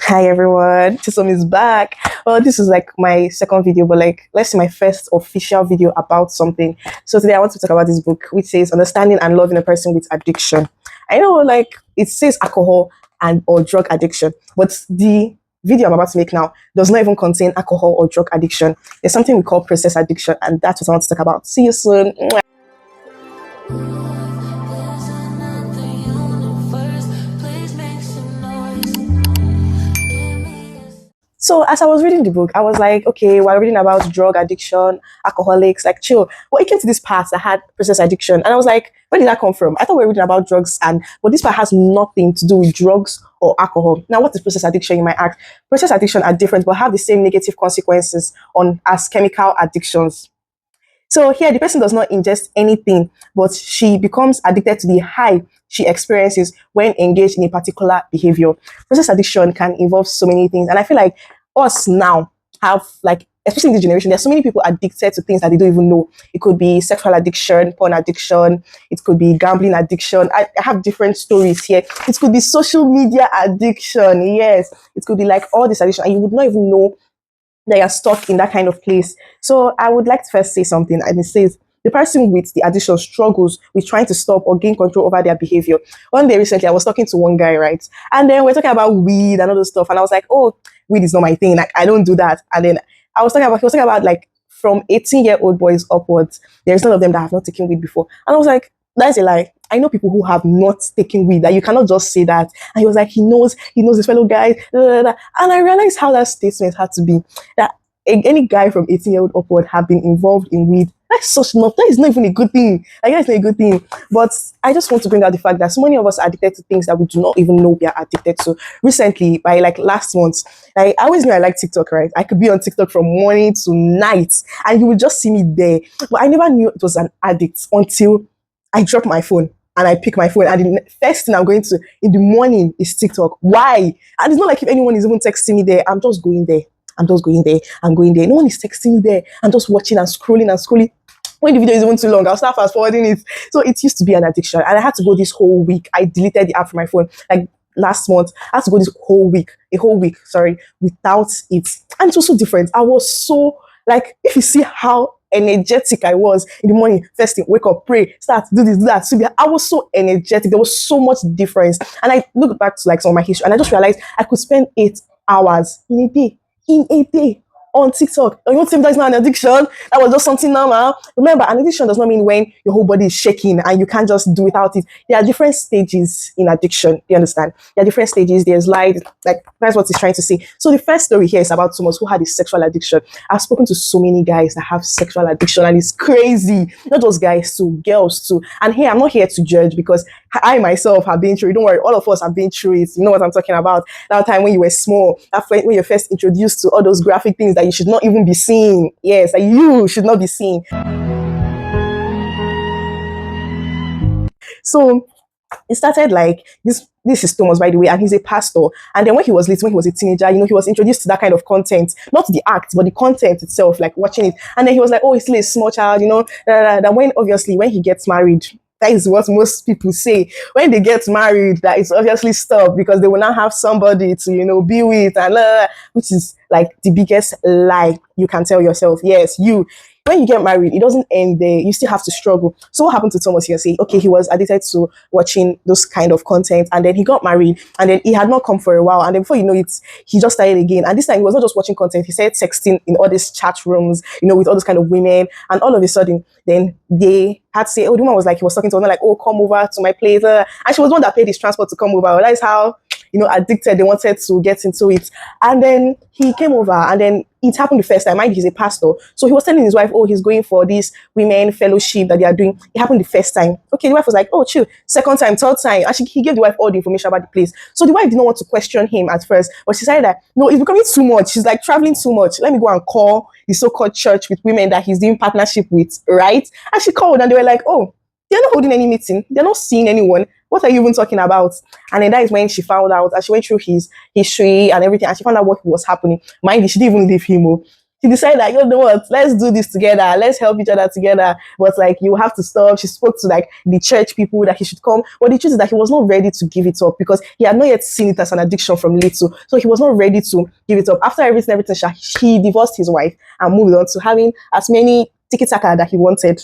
Hi everyone, Chisom is back. Well, this is like my second video, but like let's say my first official video about something. So today I want to talk about this book, which says Understanding and Loving a Person with Addiction. I know, like it says alcohol and or drug addiction, but the video I'm about to make now does not even contain alcohol or drug addiction. There's something we call process addiction, and that's what I want to talk about. See you soon. So as I was reading the book, I was like, okay, we're reading about drug addiction, alcoholics, like chill. But it came to this part that had process addiction. And I was like, where did that come from? I thought we were reading about drugs, but this part has nothing to do with drugs or alcohol. Now, what is process addiction, you might ask? Process addiction are different, but have the same negative consequences on as chemical addictions. So here, the person does not ingest anything, but she becomes addicted to the high she experiences when engaged in a particular behavior. Process addiction can involve so many things. And I feel like us now have, like, especially in this generation, there's so many people addicted to things that they don't even know. It could be sexual addiction, porn addiction. It could be gambling addiction. I have different stories here. It could be social media addiction. Yes, it could be like all this addiction. And you would not even know that you're stuck in that kind of place. So I would like to first say something, and it says the person with the addiction struggles with trying to stop or gain control over their behavior. One day recently, I was talking to one guy, right? And then we're talking about weed and all those stuff. And I was like, oh, weed is not my thing. Like, I don't do that. And then he was talking about like from 18-year-old boys upwards, there's none of them that have not taken weed before. And I was like, that's a lie. I know people who have not taken weed, that you cannot just say that. And he was like, he knows his fellow guys. And I realized how that statement had to be, that any guy from 18-year-old upward have been involved in weed. That is not even a good thing. Like, that's not a good thing. But I just want to bring out the fact that so many of us are addicted to things that we do not even know we are addicted to. Recently, by like last month, I always knew I like TikTok, right? I could be on TikTok from morning to night and you would just see me there. But I never knew it was an addict until I dropped my phone and I pick my phone, and the first thing I'm going to in the morning is TikTok. Why? And it's not like if anyone is even texting me there, I'm just going there. I'm going there. No one is texting me there. I'm just watching and scrolling and scrolling. When the video is even too long, I'll start fast forwarding it. So it used to be an addiction, and I had to go this whole week. I deleted the app from my phone. Like last month, I had to go this a whole week, without it. And it was so different. I was so, like, if you see how energetic I was in the morning, first thing, wake up, pray, start, do this, do that. So I was so energetic. There was so much difference. And I looked back to like some of my history, and I just realized I could spend 8 hours in a day on TikTok. You want to say that's not an addiction? That was just something normal. Remember, an addiction does not mean when your whole body is shaking and you can't just do without it. There are different stages in addiction. Do you understand? There are different stages. There's like that's what he's trying to say. So the first story here is about Thomas, who had a sexual addiction. I've spoken to so many guys that have sexual addiction, and it's crazy. Not just guys too, girls too. And here, I'm not here to judge, because I myself have been through it. Don't worry, all of us have been through it. You know what I'm talking about. That time when you were small, when you're first introduced to all those graphic things that you should not even be seeing. Yes, that you should not be seeing. So it started like this. This is Thomas, by the way, and he's a pastor. And then when he was a teenager, he was introduced to that kind of content, not the act, but the content itself, like watching it. And then he was like, oh, he's still a small child, That when he gets married, that is what most people say. When they get married, that is obviously stop, because they will not have somebody to, be with, and which is like the biggest lie you can tell yourself. Yes, when you get married, it doesn't end there. You still have to struggle. So what happened to Thomas here? Say, okay, he was addicted to watching those kind of content, and then he got married, and then he had not come for a while, and then before you know it, he just started again. And this time he was not just watching content; he started texting in all these chat rooms, with all those kind of women. And all of a sudden, then they had to say, oh, the woman was like, he was talking to her, like, oh, come over to my place, and she was the one that paid his transport to come over. That is how addicted they wanted to get into it. And then he came over, and then it happened the first time. Mind, he's a pastor, so he was telling his wife, oh, he's going for this women fellowship that they are doing. It happened the first time. Okay, the wife was like, oh, chill. Second time, third time, and he gave the wife all the information about the place. So the wife did not want to question him at first, but she decided that no, it's becoming too much. She's like traveling too much. Let me go and call the so-called church with women that he's doing partnership with, right? And she called, and they were like, oh, they're not holding any meeting. They're not seeing anyone. What are you even talking about? And then that is when she found out, and she went through his history and everything, and she found out what was happening. Mind you, she didn't even leave him. She decided that, you know what, let's do this together, let's help each other together. But like, you have to stop. She spoke to like the church people that he should come. But the truth is that he was not ready to give it up because he had not yet seen it as an addiction from little. So he was not ready to give it up. After everything, he divorced his wife and moved on to having as many tiki taka that he wanted.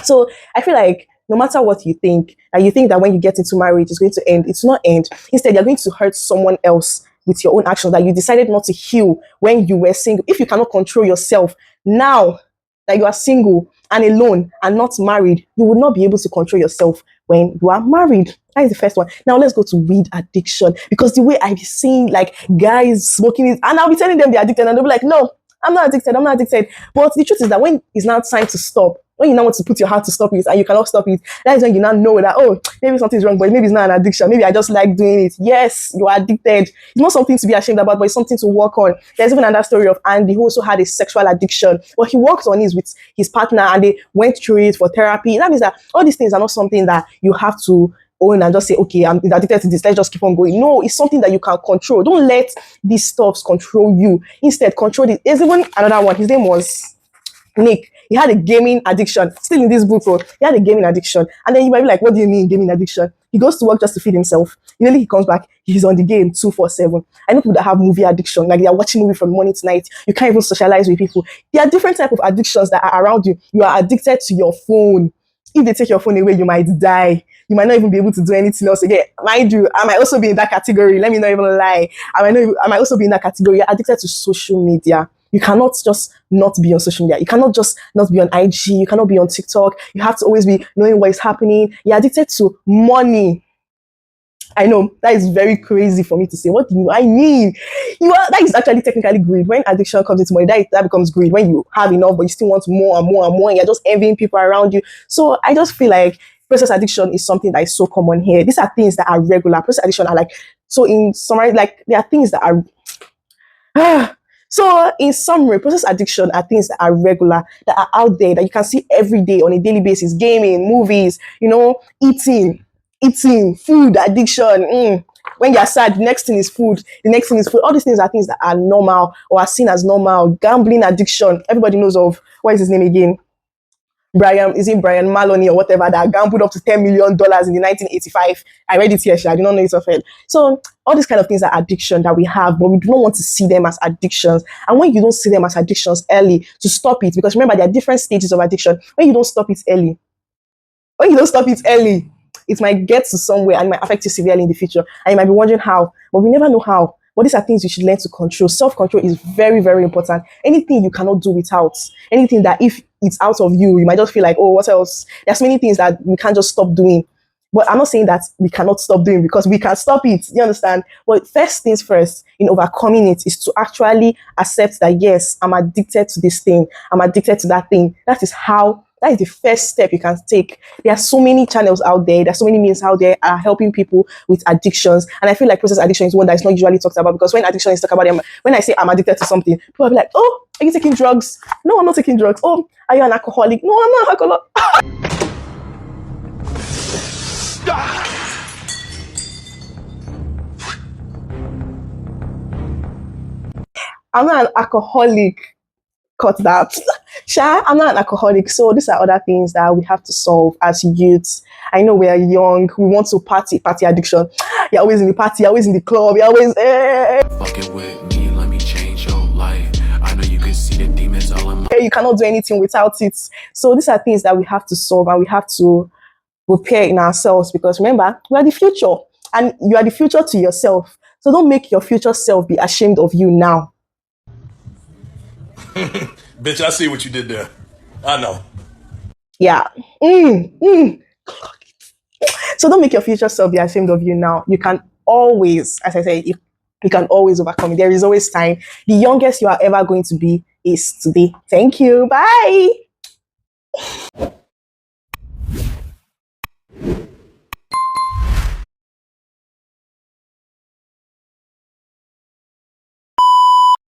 So I feel like no matter what you think, and you think that when you get into marriage, it's going to end, it's not end. Instead, you're going to hurt someone else with your own actions that you decided not to heal when you were single. If you cannot control yourself now that you are single and alone and not married, you will not be able to control yourself when you are married. That is the first one. Now let's go to weed addiction, because the way I've seen like guys smoking it, and I'll be telling them they're addicted, and they'll be like, no, I'm not addicted, I'm not addicted. But the truth is that when it's now time to stop, when you now want to put your heart to stop it and you cannot stop it, that is when you now know that, oh, maybe something's wrong, but maybe it's not an addiction. Maybe I just like doing it. Yes, you are addicted. It's not something to be ashamed about, but it's something to work on. There's even another story of Andy who also had a sexual addiction, but he worked on it with his partner and they went through it for therapy. That means that all these things are not something that you have to own and just say, okay, I'm addicted to this, let's just keep on going. No, it's something that you can control. Don't let these stuffs control you. Instead, control it. There's even another one. His name was Nick. He had a gaming addiction. Still in this book, he had a gaming addiction. And then you might be like, what do you mean gaming addiction? He goes to work just to feed himself. Immediately he comes back, he's on the game 247. I know people that have movie addiction, like they are watching movie from morning to night. You can't even socialize with people. There are different types of addictions that are around you. You are addicted to your phone. If they take your phone away, you might die. You might not even be able to do anything else again. Mind you, I might also be in that category. Let me not even lie. I might also be in that category. You're addicted to social media. You cannot just not be on social media. You cannot just not be on IG. You cannot be on TikTok. You have to always be knowing what is happening. You're addicted to money. I know that is very crazy for me to say. What do I mean? That is actually technically greed. When addiction comes into money, that becomes greed. When you have enough, but you still want more and more and more, and you're just envying people around you. So I just feel like process addiction is something that is so common here. These are things that are regular. Process addiction are like, so in summary, like there are things that are so in summary, process addiction are things that are regular, that are out there, that you can see every day on a daily basis. Gaming, movies, eating, food addiction. When you're sad, the next thing is food. The next thing is food. All these things are normal or are seen as normal. Gambling addiction. Everybody knows of, what is his name again? Brian Maloney or whatever, that gambled up to $10 million in the 1985. I read it here, I do not know it of it. So all these kind of things are addiction that we have, but we do not want to see them as addictions. And when you don't see them as addictions early, to stop it, because remember, there are different stages of addiction. When you don't stop it early, it might get to somewhere and it might affect you severely in the future. And you might be wondering how, but we never know how. But these are things you should learn to control. Self-control is very, very important. Anything you cannot do without, anything that if it's out of you, you might just feel like, oh, what else? There's many things that we can't just stop doing. But I'm not saying that we cannot stop doing, because we can stop it. You understand? But first things first, in overcoming it, is to actually accept that, yes, I'm addicted to this thing. I'm addicted to that thing. That is the first step you can take. There are so many channels out there. There's so many means out there are helping people with addictions. And I feel like process addiction is one that is not usually talked about, because when addiction is talked about, when I say I'm addicted to something, people will be like, oh, are you taking drugs? No, I'm not taking drugs. Oh, are you an alcoholic? No, I'm not an alcoholic. I'm not an alcoholic. Cut that. I'm not an alcoholic. So these are other things that we have to solve as youths. I know we are young. We want to party addiction. You're always in the party, you're always in the club, you're always fucking with me, let me change your life. I know you can see the demons all in my. You cannot do anything without it. So these are things that we have to solve, and we have to repair in ourselves, because remember, we are the future, and you are the future to yourself. So don't make your future self be ashamed of you now. Bitch, I see what you did there. I know. Yeah. So don't make your future self be ashamed of you now. You can always, as I say, you can always overcome it. There is always time. The youngest you are ever going to be is today. Thank you. Bye.